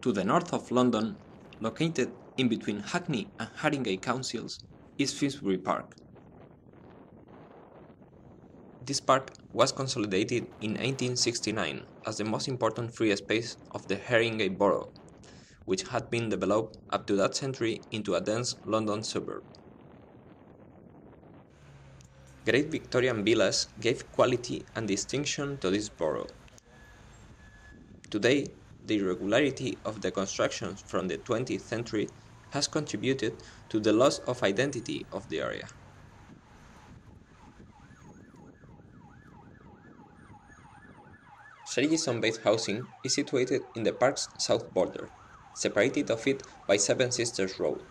To the north of London, located in between Hackney and Haringey councils, is Finsbury Park. This park was consolidated in 1869 as the most important free space of the Haringey borough, which had been developed up to that century into a dense London suburb. Great Victorian villas gave quality and distinction to this borough. Today, the irregularity of the constructions from the 20th century has contributed to the loss of identity of the area. Sergison-based housing is situated in the park's south border, separated of it by Seven Sisters Road,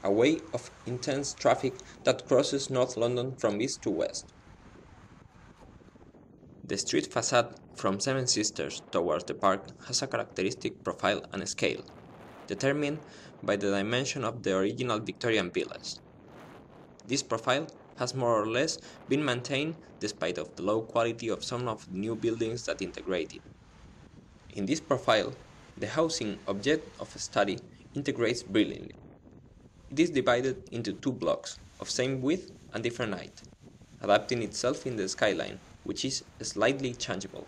a way of intense traffic that crosses North London from east to west. The street facade from Seven Sisters towards the park has a characteristic profile and scale, determined by the dimension of the original Victorian villas. This profile has more or less been maintained despite of the low quality of some of the new buildings that integrate it. In this profile, the housing object of study integrates brilliantly. It is divided into two blocks of same width and different height, adapting itself in the skyline, which is slightly changeable.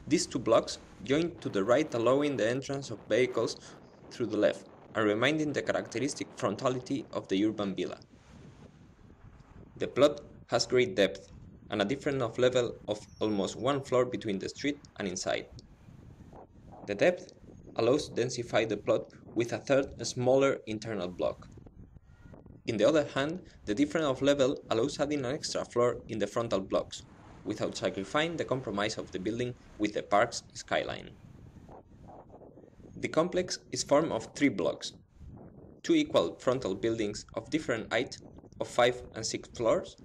These two blocks join to the right, allowing the entrance of vehicles through the left and reminding the characteristic frontality of the urban villa. The plot has great depth and a difference of level of almost one floor between the street and inside. The depth allows to densify the plot with a third smaller internal block. In the other hand, the difference of level allows adding an extra floor in the frontal blocks, without sacrificing the compromise of the building with the park's skyline. The complex is formed of three blocks, two equal frontal buildings of different height of 5 and 6 floors,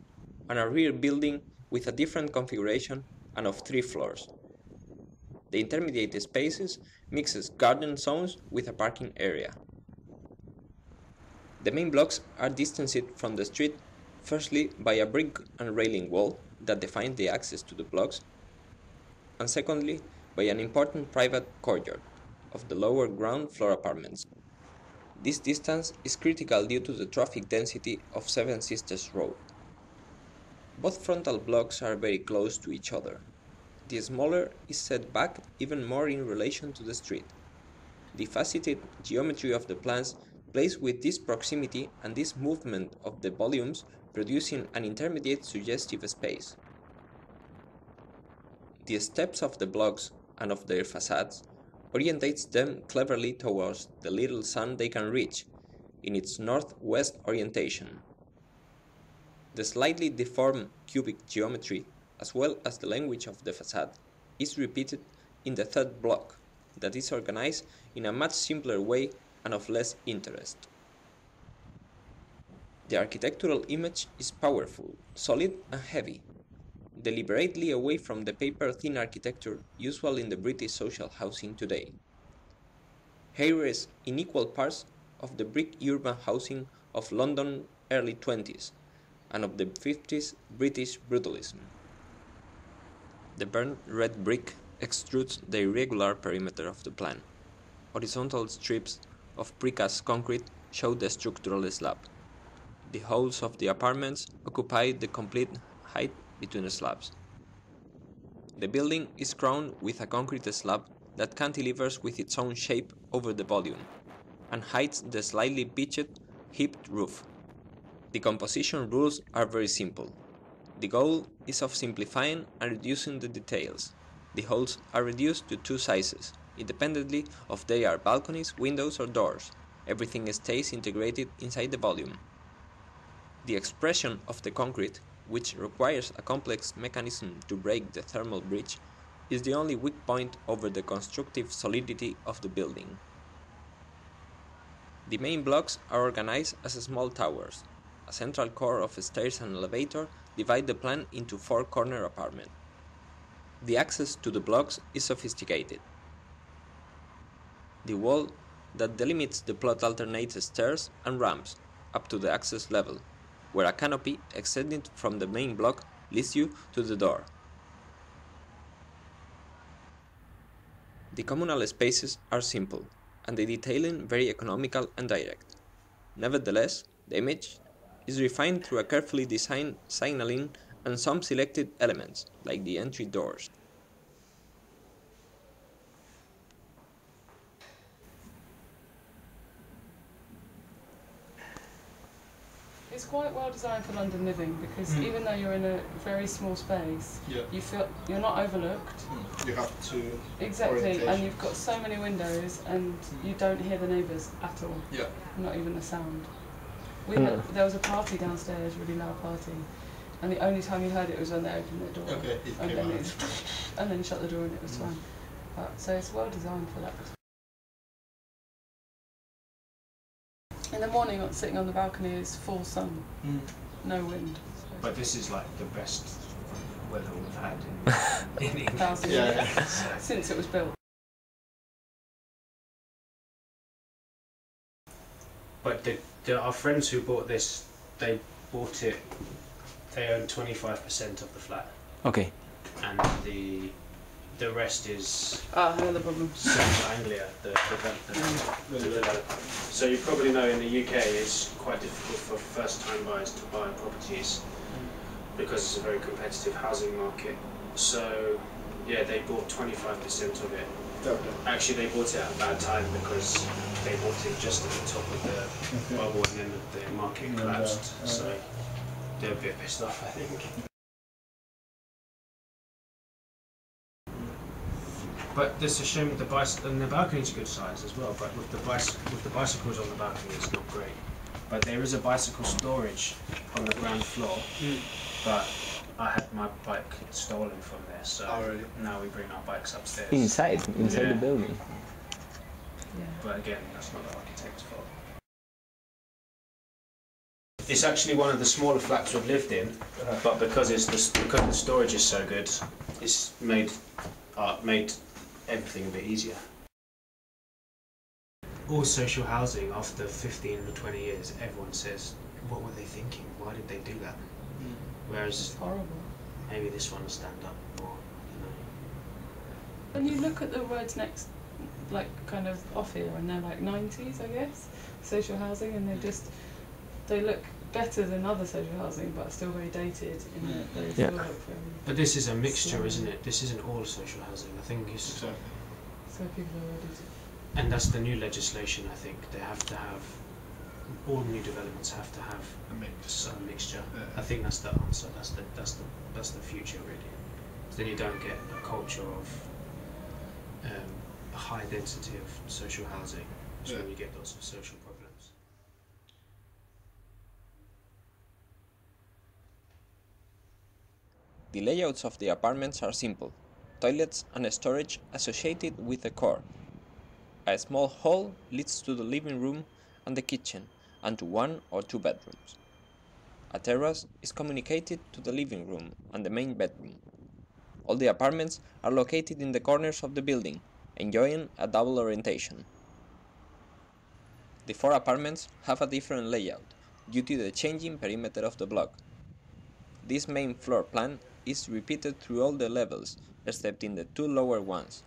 and a rear building with a different configuration and of 3 floors. The intermediate spaces mixes garden zones with a parking area. The main blocks are distanced from the street firstly by a brick and railing wall that defines the access to the blocks, and secondly by an important private courtyard of the lower ground floor apartments. This distance is critical due to the traffic density of Seven Sisters Road. Both frontal blocks are very close to each other. The smaller is set back even more in relation to the street. The faceted geometry of the plans plays with this proximity and this movement of the volumes, producing an intermediate suggestive space. The steps of the blocks and of their facades orientates them cleverly towards the little sun they can reach, in its northwest orientation. The slightly deformed cubic geometry, as well as the language of the facade, is repeated in the third block, that is organized in a much simpler way and of less interest. The architectural image is powerful, solid and heavy, deliberately away from the paper-thin architecture usual in the British social housing today. Here is in equal parts of the brick urban housing of London early 20s and of the 50s British brutalism. The burnt red brick extrudes the irregular perimeter of the plan. Horizontal strips of precast concrete show the structural slab. The halls of the apartments occupy the complete height between the slabs. The building is crowned with a concrete slab that cantilevers with its own shape over the volume and hides the slightly pitched, hipped roof. The composition rules are very simple. The goal is of simplifying and reducing the details. The halls are reduced to two sizes, independently of they are balconies, windows or doors. Everything stays integrated inside the volume. The expression of the concrete, which requires a complex mechanism to break the thermal bridge, is the only weak point over the constructive solidity of the building. The main blocks are organized as small towers. A central core of stairs and elevator divide the plan into 4 corner apartments. The access to the blocks is sophisticated. The wall that delimits the plot alternates stairs and ramps up to the access level, where a canopy extending from the main block leads you to the door. The communal spaces are simple, and the detailing very economical and direct. Nevertheless, the image is refined through a carefully designed signaling and some selected elements, like the entry doors. It's quite well designed for London living because even though you're in a very small space, you feel you're not overlooked. You have to exactly, and you've got so many windows, and you don't hear the neighbours at all. Yeah. Not even a sound. There was a party downstairs, really loud party, and the only time you heard it was when they opened their door. Okay, and then shut the door and it was fine. So it's well designed for that. In the morning, sitting on the balcony is full sun, no wind. So. But this is like the best weather we've had in England. 1,000 years since it was built. But our friends who bought this, they bought it, they own 25% of the flat. Okay. And the rest is another problem. Central Anglia, the developer. So you probably know in the UK it's quite difficult for first-time buyers to buy properties because it's a very competitive housing market. So yeah, they bought 25% of it. Actually, they bought it at a bad time because they bought it just at the top of the bubble and then the market collapsed. So they're a bit pissed off, I think. But there's a shame the balcony's a good size as well. But with the bicycles on the balcony, it's not great. But there is a bicycle storage on the ground floor. But I had my bike stolen from there, so now we bring our bikes upstairs. Inside the building. Yeah. But again, that's not the architect's fault. It's actually one of the smaller flats we've lived in, but because the storage is so good, it's made everything a bit easier. All social housing after 15 or 20 years, everyone says, what were they thinking? Why did they do that? Whereas it's horrible. Maybe this one will stand up more, you know. When you look at the roads next, like kind of off here, and they're like 90s, I guess, social housing, and they look better than other social housing, but still very dated in that they feel like very. But this is a mixture, isn't it? This isn't all social housing. I think it's. So people are ready to. And that's the new legislation. I think they have to have. All new developments have to have some mixture. Yeah. I think that's the answer. That's the future, really. Then you don't get a culture of a high density of social housing. That's when you get lots of social problems. The layouts of the apartments are simple: toilets and storage associated with the core. A small hall leads to the living room and the kitchen, and to 1 or 2 bedrooms. A terrace is communicated to the living room and the main bedroom. All the apartments are located in the corners of the building, enjoying a double orientation. The 4 apartments have a different layout due to the changing perimeter of the block. This main floor plan is repeated through all the levels, except in the 2 lower ones.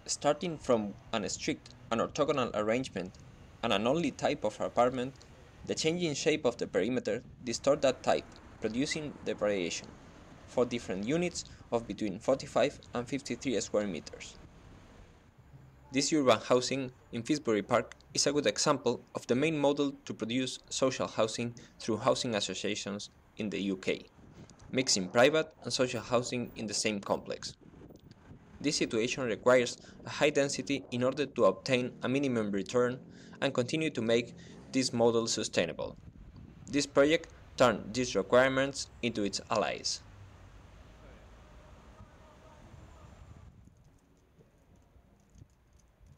Starting from a strict and orthogonal arrangement and an only type of apartment, the changing shape of the perimeter distorts that type, producing the variation. 4 different units of between 45 and 53 square meters. This urban housing in Finsbury Park is a good example of the main model to produce social housing through housing associations in the UK, mixing private and social housing in the same complex. This situation requires a high density in order to obtain a minimum return and continue to make this model sustainable. This project turned these requirements into its allies.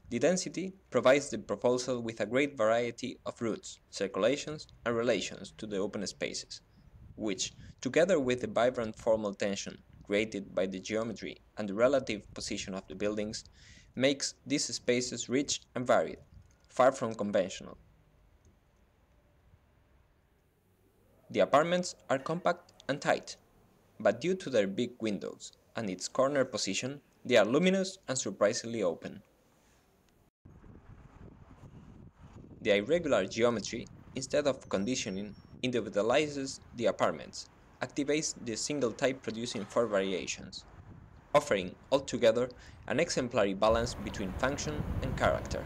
The density provides the proposal with a great variety of routes, circulations, and relations to the open spaces, which, together with the vibrant formal tension created by the geometry and the relative position of the buildings, makes these spaces rich and varied, far from conventional. The apartments are compact and tight, but due to their big windows and its corner position, They are luminous and surprisingly open. The irregular geometry, instead of conditioning, individualizes the apartments, activates the single type producing 4 variations, offering altogether an exemplary balance between function and character.